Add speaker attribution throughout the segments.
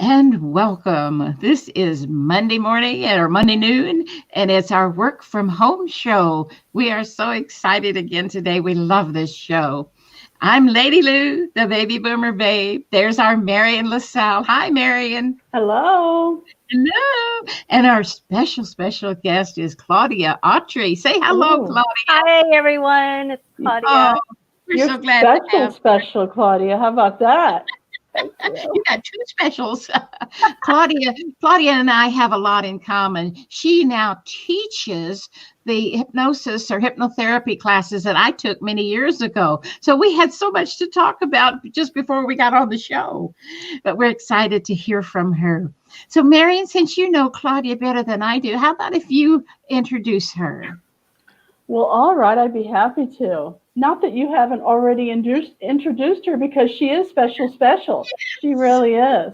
Speaker 1: and welcome. This is Monday morning or Monday noon, and it's our work from home show. We are so excited again today. We love this show. I'm Lady Lou, the baby boomer babe. There's our Marian LaSalle. Hi, Marian.
Speaker 2: Hello.
Speaker 1: Hello. And our special guest is Claudia Autry. Say hello,
Speaker 2: Ooh.
Speaker 1: Claudia.
Speaker 3: Hi, everyone. It's Claudia.
Speaker 1: Oh, we're
Speaker 2: You're
Speaker 1: so glad to have
Speaker 2: special, Claudia. How about that? Thank you.
Speaker 1: You got two specials. Claudia and I have a lot in common. She now teaches the hypnosis or hypnotherapy classes that I took many years ago. So we had so much to talk about just before we got on the show. But we're excited to hear from her. So Marian, since you know Claudia better than I do, how about if you introduce her?
Speaker 2: Well, all right. I'd be happy to. Not that you haven't already introduced her, because she is special. She really is.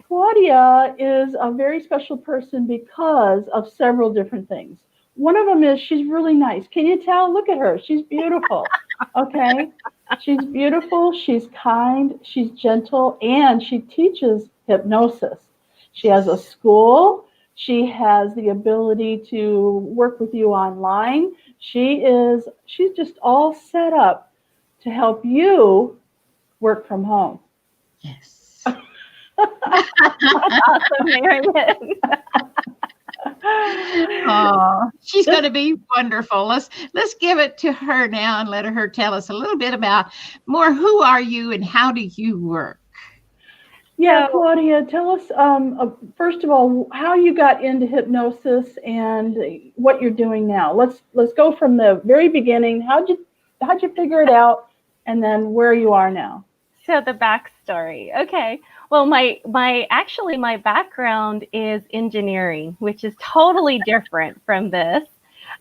Speaker 2: Claudia is a very special person because of several different things. One of them is she's really nice. Can you tell? Look at her. She's beautiful. Okay? She's beautiful. She's kind. She's gentle. And she teaches hypnosis. She has a school. She has the ability to work with you online. She's just all set up to help you work from home.
Speaker 1: Yes.
Speaker 3: Awesome, Marian.
Speaker 1: Oh, she's going to be wonderful. Let's give it to her now and let her tell us a little bit about more. Who are you and how do you work?
Speaker 2: Yeah, Claudia, tell us first of all how you got into hypnosis and what you're doing now. Let's go from the very beginning. How'd you figure it out, and then where you are now?
Speaker 3: So the backstory. Okay. Well, my background is engineering, which is totally different from this.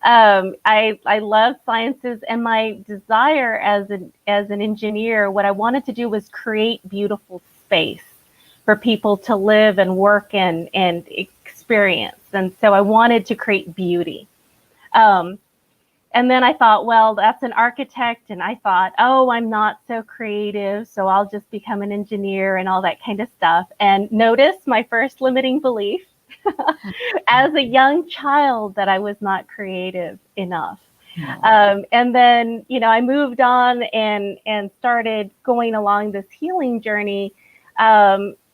Speaker 3: I love sciences, and my desire as an engineer, what I wanted to do was create beautiful space for people to live and work and experience. And so I wanted to create beauty. And then I thought, well, that's an architect. And I thought, oh, I'm not so creative, so I'll just become an engineer and all that kind of stuff. And notice my first limiting belief as a young child, that I was not creative enough. And then, I moved on and started going along this healing journey.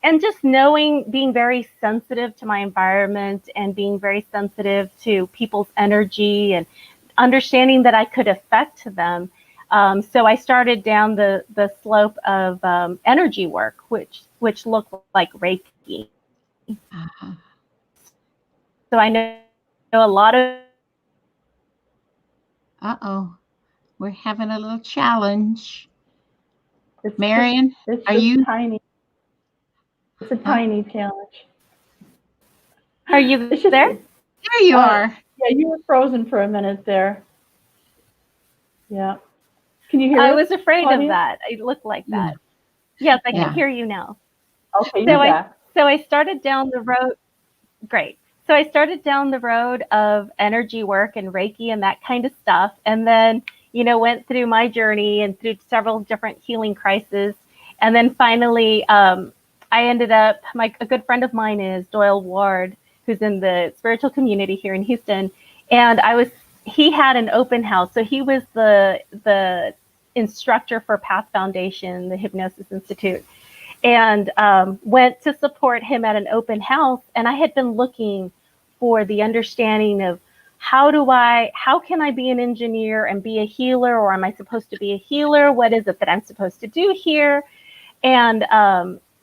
Speaker 3: And just being very sensitive to my environment and being very sensitive to people's energy and understanding that I could affect them. So I started down the slope of energy work, which looked like Reiki.
Speaker 1: Uh-huh.
Speaker 3: So I know a lot of...
Speaker 1: Uh-oh, we're having a little challenge.
Speaker 2: It's
Speaker 1: Marian,
Speaker 2: it's
Speaker 1: are you
Speaker 2: tiny? It's a tiny challenge.
Speaker 3: Are you there?
Speaker 1: There you are.
Speaker 2: Yeah, you were frozen for a minute there. Yeah. Can you hear
Speaker 3: I
Speaker 2: us,
Speaker 3: was afraid
Speaker 2: Claudia?
Speaker 3: of that. It looked like that. Yes, I can hear you now.
Speaker 2: Okay, you're back.
Speaker 3: So I started down the road. Great. So I started down the road of energy work and Reiki and that kind of stuff. And then, went through my journey and through several different healing crises. And then finally, I ended up, a good friend of mine is Doyle Ward, who's in the spiritual community here in Houston. And he had an open house. So he was the instructor for PATH Foundation, the Hypnosis Institute, and went to support him at an open house. And I had been looking for the understanding of how can I be an engineer and be a healer, or am I supposed to be a healer? What is it that I'm supposed to do here? And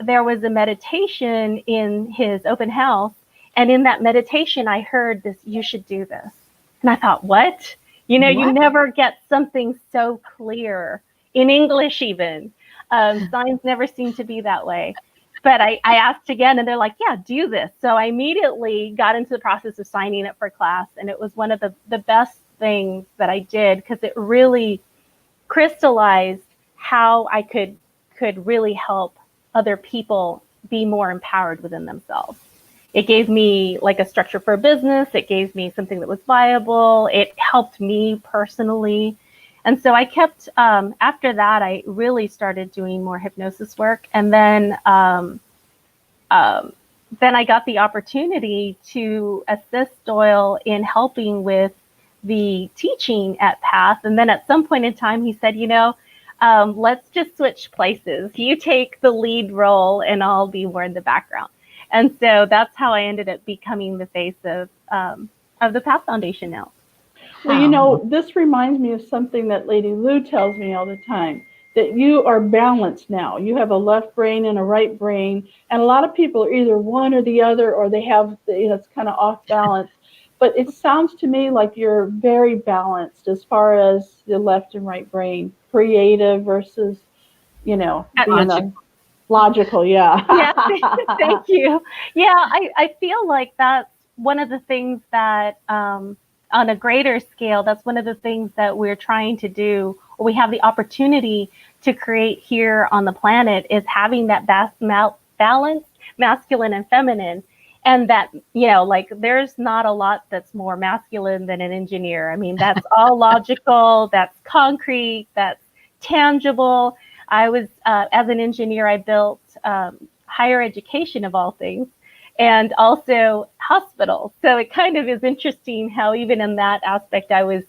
Speaker 3: there was a meditation in his open house. And in that meditation, I heard this, you should do this. And I thought, what? You never get something so clear in English even. Signs never seem to be that way. But I asked again, and they're like, yeah, do this. So I immediately got into the process of signing up for class. And it was one of the best things that I did, because it really crystallized how I could really help other people be more empowered within themselves. It gave me like a structure for a business. It gave me something that was viable. It helped me personally. And so I kept, after that, I really started doing more hypnosis work. And then then I got the opportunity to assist Doyle in helping with the teaching at PATH. And then at some point in time, he said, let's just switch places. You take the lead role and I'll be more in the background. And so that's how I ended up becoming the face of the PATH Foundation now.
Speaker 2: Well, this reminds me of something that Lady Lou tells me all the time, that you are balanced now. You have a left brain and a right brain. And a lot of people are either one or the other, or they have, it's kind of off balance. But it sounds to me like you're very balanced as far as the left and right brain, creative versus, being logical. Yeah.
Speaker 3: Yeah, thank you. Yeah, I feel like that's one of the things that, on a greater scale, that's one of the things that we're trying to do, or we have the opportunity to create here on the planet, is having that balanced masculine and feminine. And that, there's not a lot that's more masculine than an engineer. I mean, that's all logical, that's concrete, that's tangible. I was, as an engineer, I built higher education of all things, and also hospitals. So it kind of is interesting how even in that aspect, I was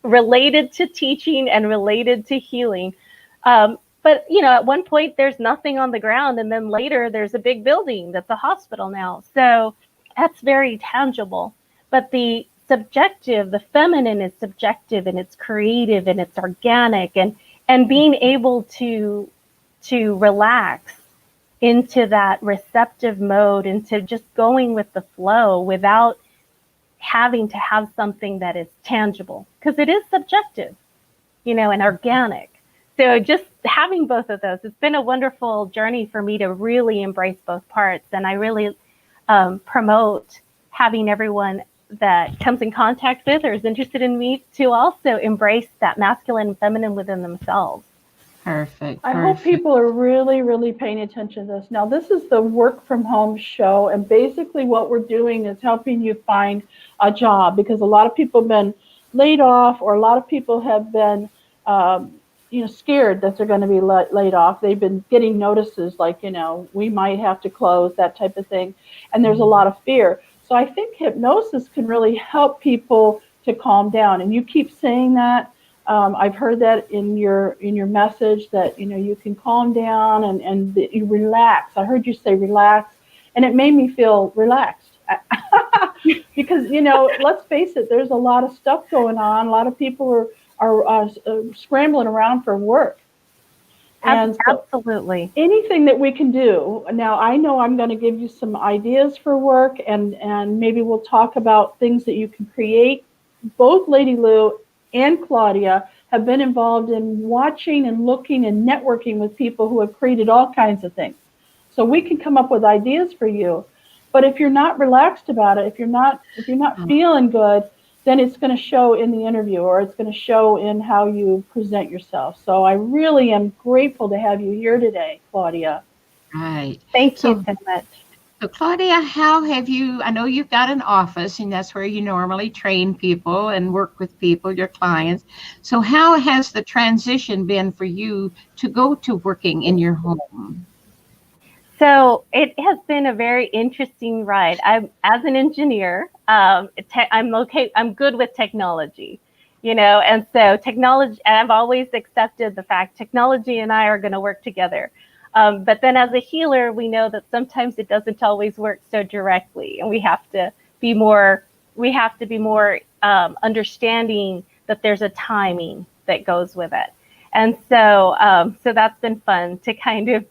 Speaker 3: related to teaching and related to healing. But, at one point there's nothing on the ground, and then later there's a big building that's a hospital now. So that's very tangible. But the subjective, the feminine is subjective, and it's creative, and it's organic, and being able to relax into that receptive mode, into just going with the flow without having to have something that is tangible, because it is subjective, and organic. So just having both of those, it's been a wonderful journey for me to really embrace both parts. And I really promote having everyone that comes in contact with or is interested in me to also embrace that masculine and feminine within themselves.
Speaker 1: Perfect.
Speaker 2: I hope people are really, really paying attention to this. Now, this is the work from home show, and basically what we're doing is helping you find a job, because a lot of people have been laid off, or a lot of people have been, scared that they're going to be laid off. They've been getting notices like, we might have to close, that type of thing. And there's a lot of fear. So I think hypnosis can really help people to calm down. And you keep saying that. I've heard that in your message, that you can calm down and you relax. I heard you say relax, and it made me feel relaxed. Because let's face it, there's a lot of stuff going on. A lot of people are scrambling around for work. And
Speaker 3: absolutely,
Speaker 2: anything that we can do. Now, I know I'm going to give you some ideas for work, and maybe we'll talk about things that you can create. Both Lady Lou and Claudia have been involved in watching and looking and networking with people who have created all kinds of things. So we can come up with ideas for you. But if you're not relaxed about it, if you're not feeling good, then it's going to show in the interview, or it's going to show in how you present yourself. So I really am grateful to have you here today, Claudia.
Speaker 1: Right.
Speaker 3: Thank you so much.
Speaker 1: So Claudia, how have you, I know you've got an office, and that's where you normally train people and work with people, your clients. So how has the transition been for you to go to working in your home?
Speaker 3: So it has been a very interesting ride. As an engineer, I'm good with technology, and so technology, and I've always accepted the fact technology and I are going to work together. But then as a healer, we know that sometimes it doesn't always work so directly, and we have to be more understanding that there's a timing that goes with it. And so that's been fun to kind of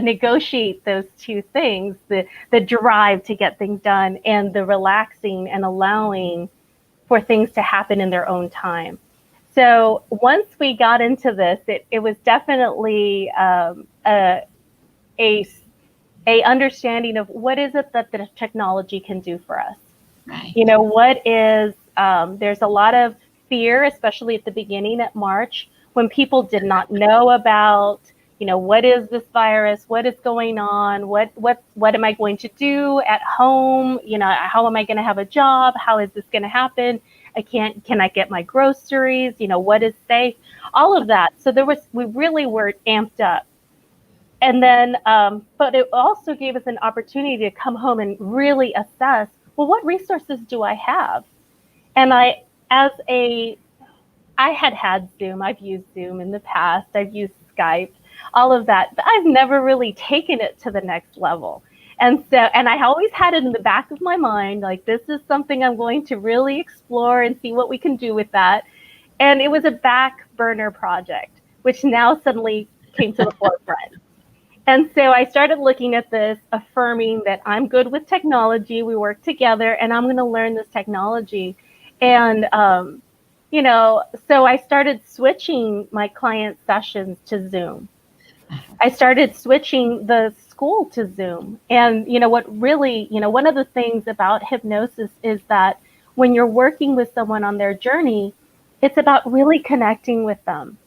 Speaker 3: negotiate those two things, the drive to get things done and the relaxing and allowing for things to happen in their own time. So once we got into this, it was definitely a understanding of what is it that the technology can do for us.
Speaker 1: Right.
Speaker 3: What is, there's a lot of fear, especially at the beginning at March, when people did not know about, what is this virus? What is going on? What am I going to do at home? How am I going to have a job? How is this going to happen? Can I get my groceries? What is safe? All of that. So we really were amped up. And then, but it also gave us an opportunity to come home and really assess, well, what resources do I have? And I had Zoom. I've used Zoom in the past. I've used Skype, all of that, but I've never really taken it to the next level. And so, and I always had it in the back of my mind, like, this is something I'm going to really explore and see what we can do with that. And it was a back burner project, which now suddenly came to the forefront. And so I started looking at this, affirming that I'm good with technology. We work together, and I'm going to learn this technology. And, you know, so I started switching my client sessions to Zoom. I started switching the school to Zoom. And, you know, what really, you know, one of the things about hypnosis is that when you're working with someone on their journey, it's about really connecting with them.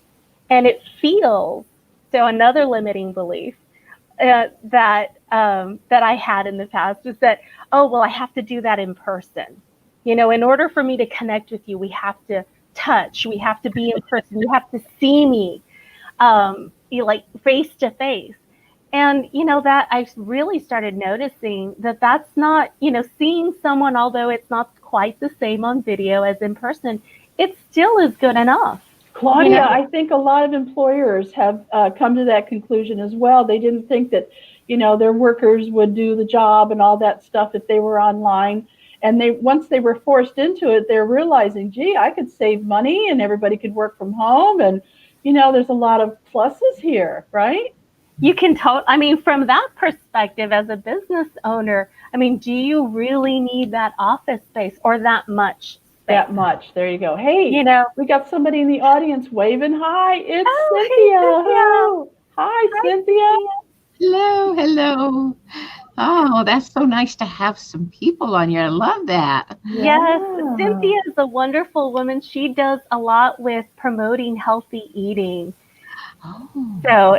Speaker 3: And it feels, so another limiting belief that I had in the past was that, oh, well, I have to do that in person. You know, in order for me to connect with you, we have to touch, we have to be in person, you have to see me, like face to face. And, you know, that I really started noticing that that's not, you know, seeing someone, although it's not quite the same on video as in person, it still is good enough.
Speaker 2: Claudia,
Speaker 3: You know?
Speaker 2: I think a lot of employers have come to that conclusion as well. They didn't think that, you know, their workers would do the job and all that stuff if they were online. And they, once they were forced into it, they're realizing, gee, I could save money and everybody could work from home. And, you know, there's a lot of pluses here, right?
Speaker 3: You can I mean, from that perspective, as a business owner, I mean, do you really need that office space or that much space?
Speaker 2: That much. There you go. Hey,
Speaker 3: you know,
Speaker 2: we got somebody in the audience waving hi. It's
Speaker 3: Oh,
Speaker 2: Cynthia.
Speaker 3: hey,
Speaker 2: Hi, Cynthia.
Speaker 1: Hello, hello. Oh, that's so nice to have some people on here. I love that.
Speaker 3: Yes,
Speaker 2: Yeah.
Speaker 3: Cynthia is a wonderful woman. She does a lot with promoting healthy eating.
Speaker 1: Oh.
Speaker 3: So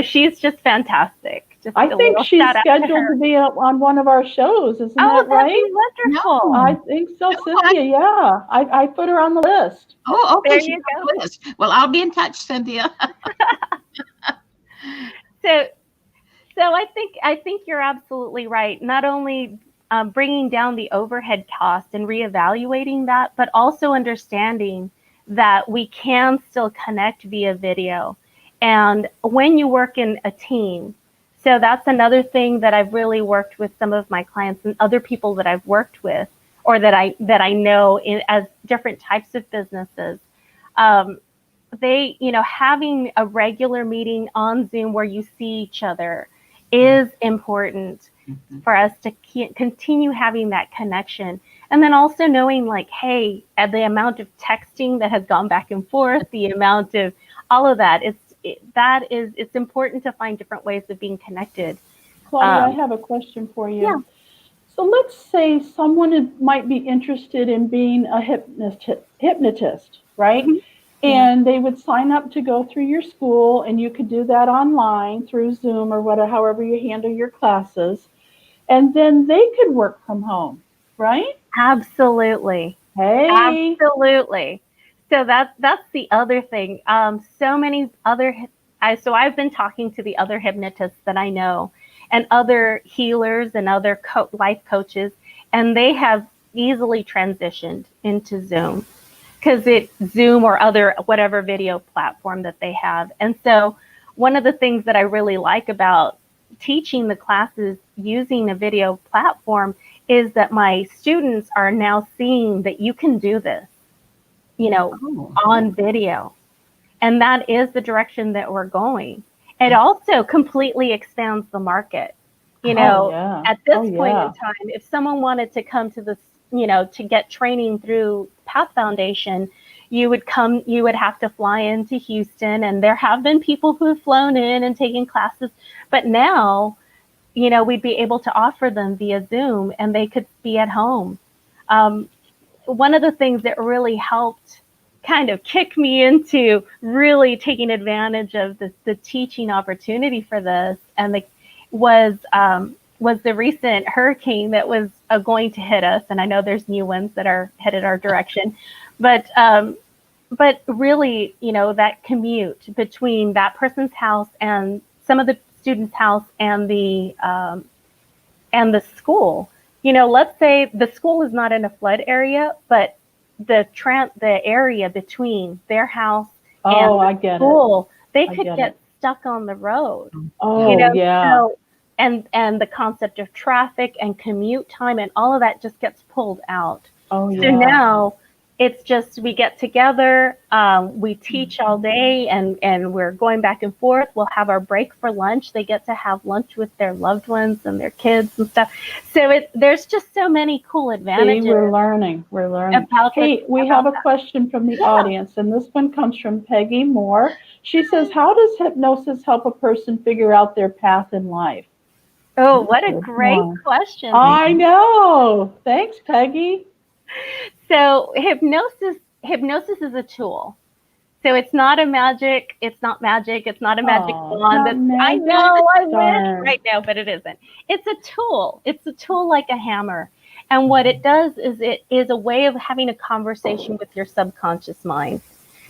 Speaker 3: she's just fantastic. Just
Speaker 2: I think she's scheduled to be on one of our shows. Isn't that right?
Speaker 3: That'd be wonderful.
Speaker 2: I think so, Cynthia. Yeah, I put her on the list.
Speaker 1: Oh, okay.
Speaker 3: There
Speaker 1: She's
Speaker 3: you
Speaker 1: on
Speaker 3: go.
Speaker 1: the list. Well, I'll be in touch, Cynthia.
Speaker 3: So I think you're absolutely right. Not only bringing down the overhead cost and reevaluating that, but also understanding that we can still connect via video. And when you work in a team, so that's another thing that I've really worked with some of my clients and other people that I've worked with, or that I know as different types of businesses. They, you know, having a regular meeting on Zoom where you see each other is important for us to continue having that connection. And then also knowing, like, hey, the amount of texting that has gone back and forth, the amount of all of that, it's important to find different ways of being connected.
Speaker 2: Claudia, I have a question for you.
Speaker 3: Yeah.
Speaker 2: So let's say someone might be interested in being a hypnotist, right? Mm-hmm. And they would sign up to go through your school, and you could do that online through Zoom or whatever, however you handle your classes. And then they could work from home, right?
Speaker 3: Absolutely.
Speaker 2: Hey.
Speaker 3: Absolutely. So that's the other thing. So many other, so I've been talking to the other hypnotists that I know, and other healers and other life coaches, and they have easily transitioned into Zoom, because it's Zoom or other whatever video platform that they have. And so one of the things that I really like about teaching the classes using a video platform is that my students are now seeing that you can do this, you know, on video. And that is the direction that we're going. It also completely expands the market. You know, at this point in time, if someone wanted to come to this, you know, to get training through PATH Foundation, you would have to fly into Houston, and there have been people who have flown in and taken classes, but now, you know, we'd be able to offer them via Zoom, and they could be at home. One of the things that really helped kind of kick me into really taking advantage of the teaching opportunity for this, and was the recent hurricane that was going to hit us. And I know there's new ones that are headed our direction, but really, you know, that commute between that person's house and some of the student's house and the school. You know, let's say the school is not in a flood area, but the area between their house and the school, they could get stuck on the road.
Speaker 2: Oh,
Speaker 3: you know?
Speaker 2: yeah.
Speaker 3: So, and the concept of traffic and commute time and all of that just gets pulled out.
Speaker 2: Oh,
Speaker 3: So
Speaker 2: yeah.
Speaker 3: now it's just, we get together, we teach all day, and we're going back and forth. We'll have our break for lunch. They get to have lunch with their loved ones and their kids and stuff. So there's just so many cool advantages.
Speaker 2: See, we're learning. Hey, we have a question from the audience, and this one comes from Peggy Moore. She says, how does hypnosis help a person figure out their path in life?
Speaker 3: Oh, what a great question.
Speaker 2: I know. Thanks, Peggy.
Speaker 3: So hypnosis is a tool. So it's not a magic. It's not magic. It's not a magic wand. I know, I wish right now, but it isn't. It's a tool. It's a tool like a hammer. And what it does is it is a way of having a conversation with your subconscious mind.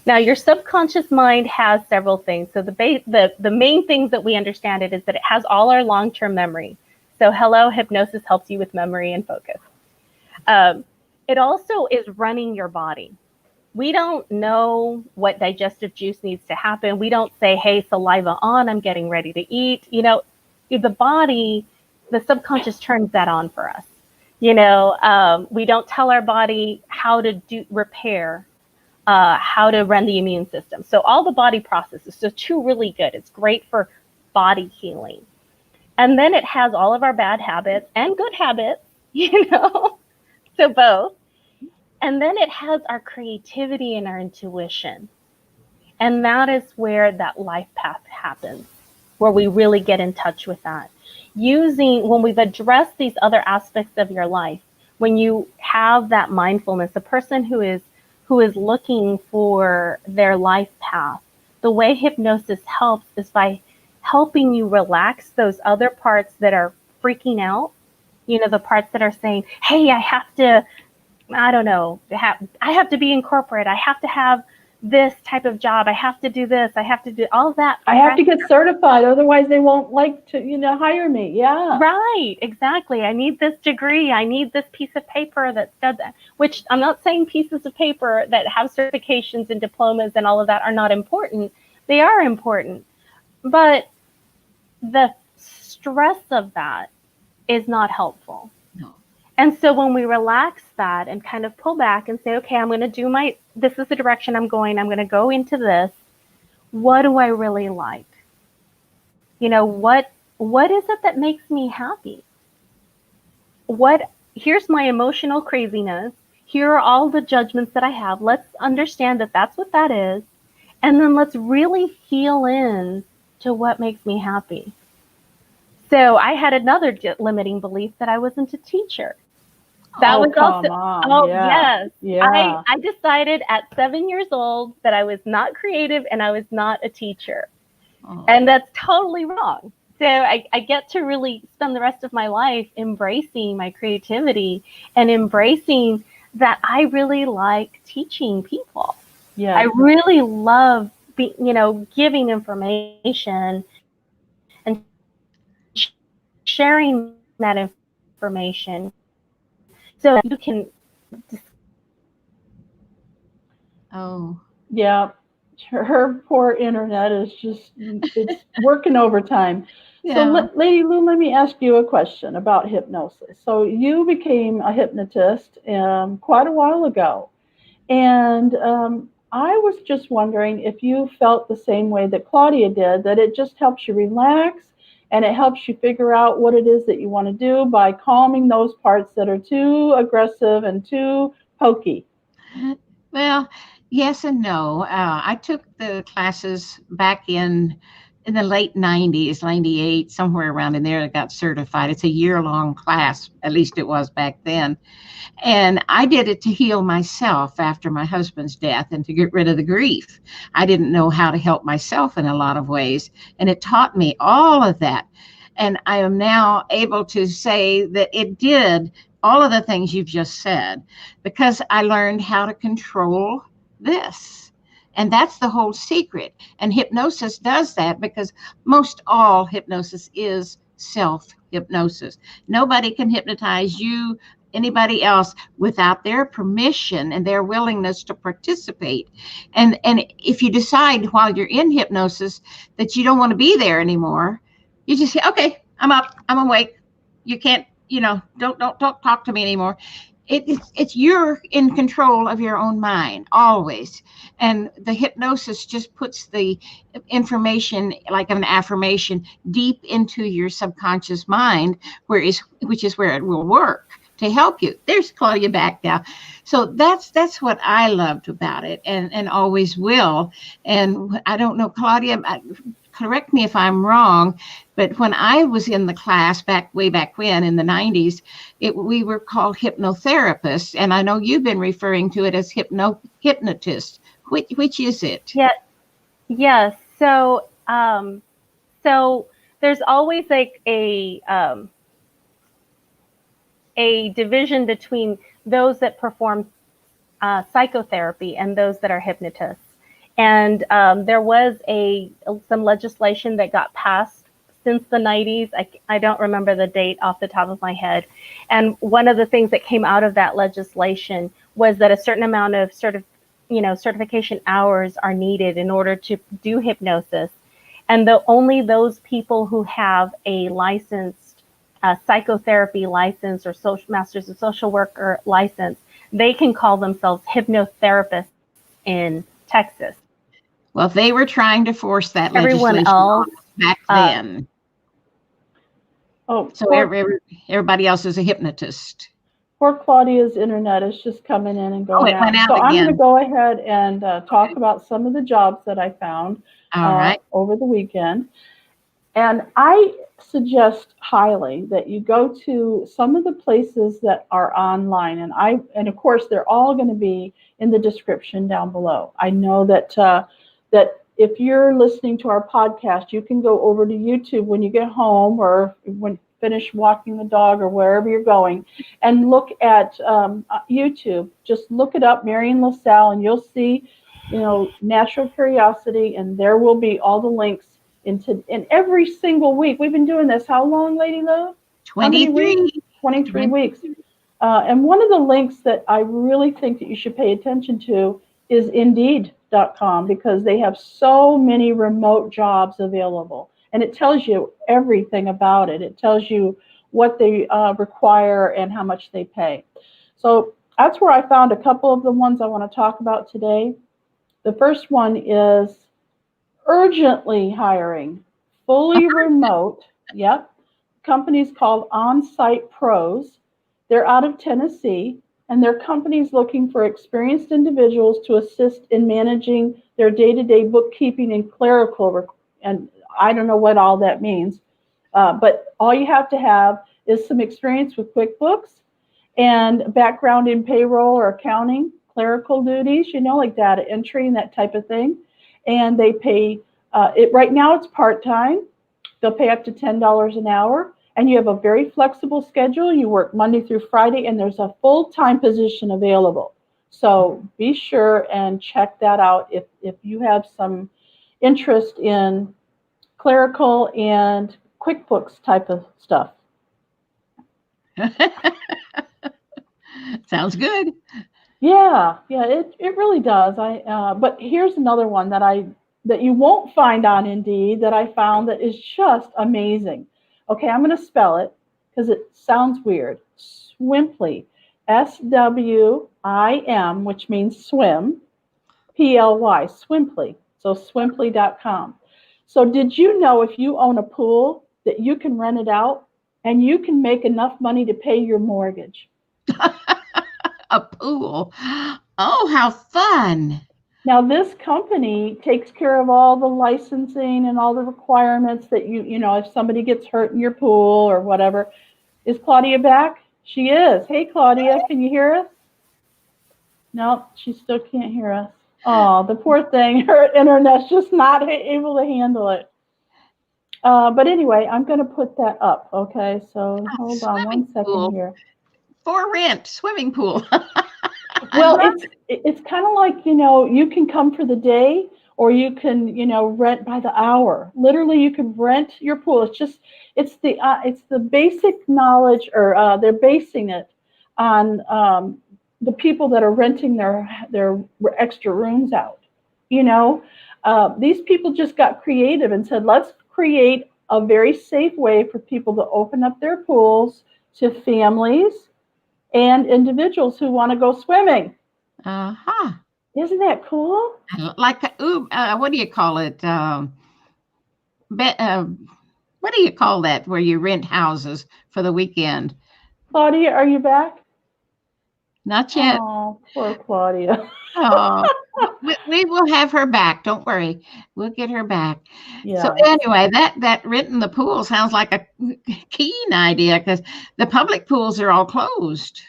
Speaker 3: Now, your subconscious mind has several things. So the main things that we understand it is that it has all our long-term memory. So hello, hypnosis helps you with memory and focus. It also is running your body. We don't know what digestive juice needs to happen. We don't say, hey, saliva on, I'm getting ready to eat. You know, the body, the subconscious turns that on for us. You know, we don't tell our body how to repair, how to run the immune system. So all the body processes, so two really good. It's great for body healing. And then it has all of our bad habits and good habits, you know, so both. And then it has our creativity and our intuition. And that is where that life path happens, where we really get in touch with that. When we've addressed these other aspects of your life, when you have that mindfulness, a person who is looking for their life path, the way hypnosis helps is by helping you relax those other parts that are freaking out. You know, the parts that are saying, hey, I have to be in corporate. I have to have this type of job. I have to do this. I have to do all of that.
Speaker 2: I have to get certified. Otherwise they won't like to, hire me. Yeah.
Speaker 3: Right. Exactly. I need this degree. I need this piece of paper that does that, which I'm not saying pieces of paper that have certifications and diplomas and all of that are not important. They are important, but the stress of that is not helpful. And so when we relax that and kind of pull back and say, okay, I'm going to do this is the direction I'm going. I'm going to go into this. What do I really like? You know, what is it that makes me happy? Here's my emotional craziness. Here are all the judgments that I have. Let's understand that that's what that is. And then let's really feel in to what makes me happy. So I had another limiting belief that I wasn't a teacher. That was also, yes. Yeah. I decided at 7 years old that I was not creative and I was not a teacher. Oh. And that's totally wrong. So I get to really spend the rest of my life embracing my creativity and embracing that I really like teaching people. Yeah. I really love giving information and sharing that information. So you can.
Speaker 2: Oh. Yeah. Her poor internet is it's working overtime. Yeah. So Lady Lou, let me ask you a question about hypnosis. So you became a hypnotist quite a while ago. And I was just wondering if you felt the same way that Claudia did, that it just helps you relax and it helps you figure out what it is that you want to do by calming those parts that are too aggressive and too pokey.
Speaker 1: Well, yes and no. I took the classes back in the late 90s, 98, somewhere around in there. I got certified. It's a year-long class, at least it was back then. And I did it to heal myself after my husband's death and to get rid of the grief. I didn't know how to help myself in a lot of ways. And it taught me all of that. And I am now able to say that it did all of the things you've just said, because I learned how to control this. And that's the whole secret. And hypnosis does that, because most all hypnosis is self-hypnosis. Nobody can hypnotize you, anybody else, without their permission and their willingness to participate. And if you decide while you're in hypnosis that you don't want to be there anymore, you just say, okay, I'm up, I'm awake. You can't, don't talk to me anymore. It's you're in control of your own mind always. And the hypnosis just puts the information, like an affirmation, deep into your subconscious mind, which is where it will work to help you. There's Claudia back now. So that's what I loved about it, and always will. And I don't know, Claudia, correct me if I'm wrong, but when I was in the class way back when in the 90s, we were called hypnotherapists, and I know you've been referring to it as hypnotist. Which is it?
Speaker 3: Yeah. Yes. So there's always like a division between those that perform psychotherapy and those that are hypnotists. And there was some legislation that got passed since the 90s. I don't remember the date off the top of my head. And one of the things that came out of that legislation was that a certain amount of certification hours are needed in order to do hypnosis. And only those people who have a licensed psychotherapy license or Masters of Social Worker license, they can call themselves hypnotherapists in Texas.
Speaker 1: Well, they were trying to force that
Speaker 3: Everyone
Speaker 1: legislation
Speaker 3: else
Speaker 1: back then.
Speaker 2: Oh,
Speaker 1: So everybody else is a hypnotist.
Speaker 2: Poor Claudia's internet is just coming in and going
Speaker 1: it went out
Speaker 2: So I'm
Speaker 1: again.
Speaker 2: going to go ahead and talk about some of the jobs that I found
Speaker 1: All right.
Speaker 2: over the weekend. And I suggest highly that you go to some of the places that are online. And of course, they're all going to be in the description down below. I know that that if you're listening to our podcast, you can go over to YouTube when you get home or when you finish walking the dog or wherever you're going, and look at YouTube. Just look it up, Marian LaSalle, and you'll see, Natural Curiosity, and there will be all the links in every single week. We've been doing this how long, Lady Lou?
Speaker 1: 23.
Speaker 2: 23 weeks. And one of the links that I really think that you should pay attention to is Indeed.com, because they have so many remote jobs available. And it tells you everything about it. It tells you what they require and how much they pay. So that's where I found a couple of the ones I want to talk about today. The first one is urgently hiring, fully remote. Yep. Company's called On-Site Pros. They're out of Tennessee, and their company's looking for experienced individuals to assist in managing their day-to-day bookkeeping and clerical. And I don't know what all that means, but all you have to have is some experience with QuickBooks and background in payroll or accounting, clerical duties, like data entry and that type of thing. And they pay it right now. It's part-time. They'll pay up to $10 an hour, and you have a very flexible schedule. You work Monday through Friday, and there's a full-time position available. So be sure and check that out if you have some interest in clerical and QuickBooks type of stuff.
Speaker 1: Sounds good.
Speaker 2: Yeah, it really does. But here's another one that you won't find on Indeed that I found that is just amazing. Okay, I'm going to spell it because it sounds weird. Swimply, SWIM, which means swim, PLY, Swimply. So Swimply.com. So did you know if you own a pool that you can rent it out and you can make enough money to pay your mortgage?
Speaker 1: A pool. Oh, how fun.
Speaker 2: Now, this company takes care of all the licensing and all the requirements that if somebody gets hurt in your pool or whatever. Is Claudia back? She is. Hey, Claudia, can you hear us? No, she still can't hear us. Oh, the poor thing. Her internet's just not able to handle it. But anyway, I'm going to put that up. Okay, so hold on one second here.
Speaker 1: For rent, swimming pool.
Speaker 2: Well, it's kind of like, you can come for the day, or you can, rent by the hour. Literally, you can rent your pool. It's the basic knowledge, or they're basing it on the people that are renting their extra rooms out. These people just got creative and said, let's create a very safe way for people to open up their pools to families and individuals who want to go swimming.
Speaker 1: Uh-huh.
Speaker 2: Isn't that cool?
Speaker 1: Like, what do you call it? What do you call that where you rent houses for the weekend?
Speaker 2: Claudia, are you back?
Speaker 1: Not yet.
Speaker 2: Oh, poor Claudia.
Speaker 1: Oh, we will have her back. Don't worry. We'll get her back.
Speaker 2: Yeah.
Speaker 1: So anyway, that renting the pool sounds like a keen idea, because the public pools are all closed.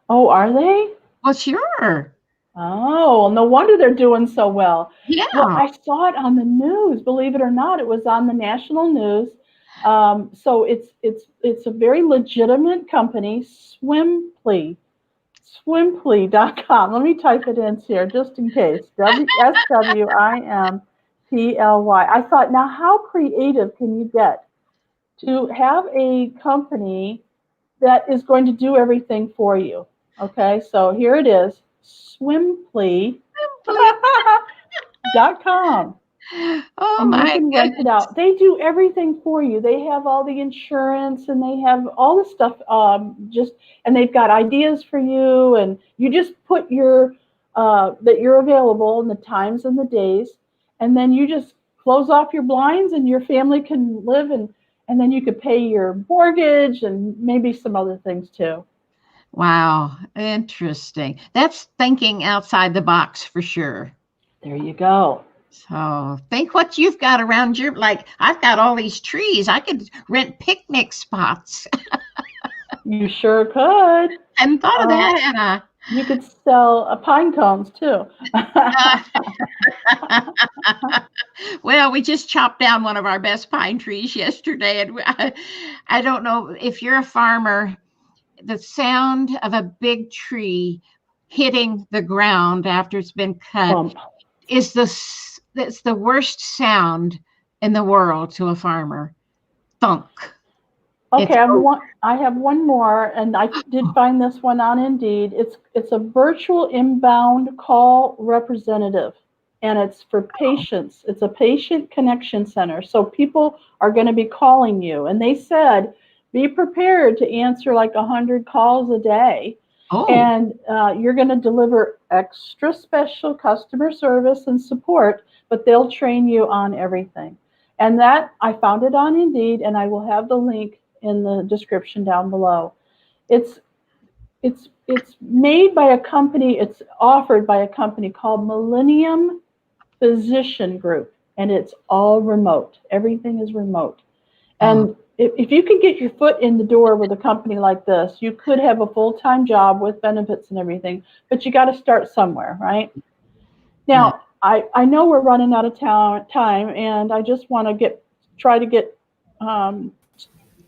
Speaker 2: Oh, are they?
Speaker 1: Well, sure.
Speaker 2: Oh, no wonder they're doing so well.
Speaker 1: Yeah.
Speaker 2: Well, I saw it on the news. Believe it or not, it was on the national news. So it's a very legitimate company, Swimply. Swimply.com. Let me type it in here just in case. SWIMPLY. I thought, now how creative can you get to have a company that is going to do everything for you? Okay, so here it is, Swimply.com.
Speaker 1: Oh,
Speaker 2: and
Speaker 1: my
Speaker 2: you can rent
Speaker 1: goodness.
Speaker 2: it out. They do everything for you. They have all the insurance, and they have all the stuff. And they've got ideas for you, and you just put that you're available, and the times and the days, and then you just close off your blinds, and your family can live, and then you could pay your mortgage and maybe some other things too.
Speaker 1: Wow, interesting. That's thinking outside the box for sure.
Speaker 2: There you go.
Speaker 1: So think what you've got around like I've got all these trees. I could rent picnic spots.
Speaker 2: You sure could.
Speaker 1: I hadn't thought of that, Hannah.
Speaker 2: You could sell pine cones too.
Speaker 1: Well, we just chopped down one of our best pine trees yesterday. And I don't know if you're a farmer, the sound of a big tree hitting the ground after it's been cut is that's the worst sound in the world to a farmer. Thunk.
Speaker 2: Okay, I have one more, and I did find this one on Indeed. It's a virtual inbound call representative, and it's for patients. It's a patient connection center. So people are going to be calling you, and they said, be prepared to answer like 100 calls a day.
Speaker 1: Oh.
Speaker 2: And you're going to deliver extra special customer service and support, but they'll train you on everything. And that, I found it on Indeed, and I will have the link in the description down below. It's made by a company, it's offered by a company called Millennium Physician Group, and it's all remote. Everything is remote. And if you could get your foot in the door with a company like this, you could have a full-time job with benefits and everything, but you got to start somewhere, right? Now, I know we're running out of time, and I just want to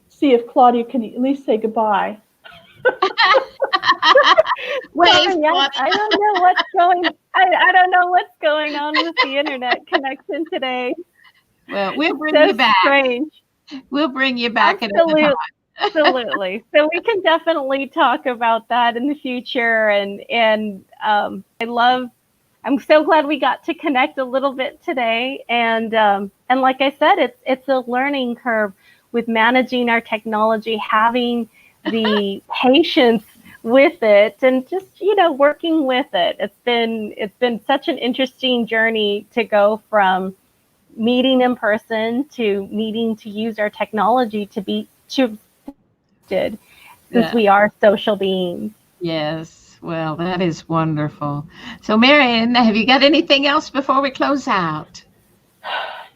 Speaker 2: see if Claudia can at least say goodbye.
Speaker 1: Wait,
Speaker 3: I don't know what's going. I don't know what's going on with the internet connection today.
Speaker 1: Well, we'll bring
Speaker 3: so
Speaker 1: you back.
Speaker 3: Strange.
Speaker 1: We'll bring you back
Speaker 3: Absolutely.
Speaker 1: another time.
Speaker 3: Absolutely. So we can definitely talk about that in the future. And I'm so glad we got to connect a little bit today. And like I said, it's a learning curve with managing our technology, having the patience with it, and just, working with it. It's been such an interesting journey to go from meeting in person to needing to use our technology to since we are social beings.
Speaker 1: Yes. Well, that is wonderful. So, Marian, have you got anything else before we close out?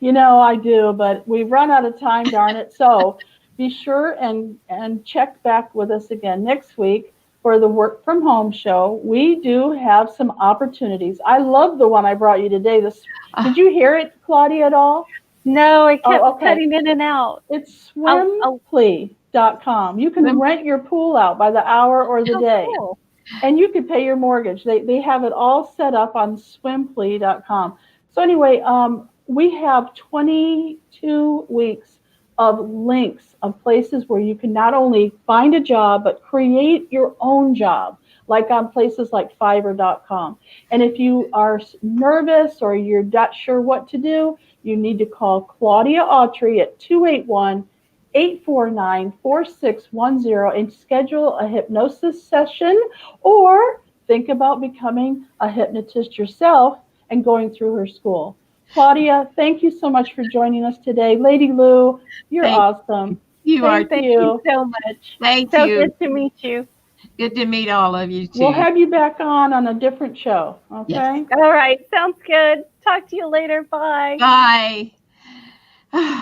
Speaker 2: I do, but we've run out of time, darn it. So be sure and check back with us again next week for the Work From Home show. We do have some opportunities. I love the one I brought you today. Did you hear it, Claudia, at all?
Speaker 3: No, I kept cutting in and out.
Speaker 2: It's Swimply.com. You can rent your pool out by the hour or the day.
Speaker 3: Cool.
Speaker 2: And you could pay your mortgage. They have it all set up on Swimply.com. So anyway, we have 22 weeks of links of places where you can not only find a job, but create your own job, like on places like Fiverr.com. And if you are nervous or you're not sure what to do, you need to call Claudia Autry at 281-849-4610 and schedule a hypnosis session, or think about becoming a hypnotist yourself and going through her school. Claudia, thank you so much for joining us today. Lady Lou, you're awesome.
Speaker 3: Thank you so much.
Speaker 1: Thank
Speaker 3: so
Speaker 1: you.
Speaker 3: Good to meet you.
Speaker 1: Good to meet all of you too.
Speaker 2: We'll have you back on a different show. Okay.
Speaker 1: Yes.
Speaker 3: All right. Sounds good. Talk to you later. Bye.
Speaker 1: Bye.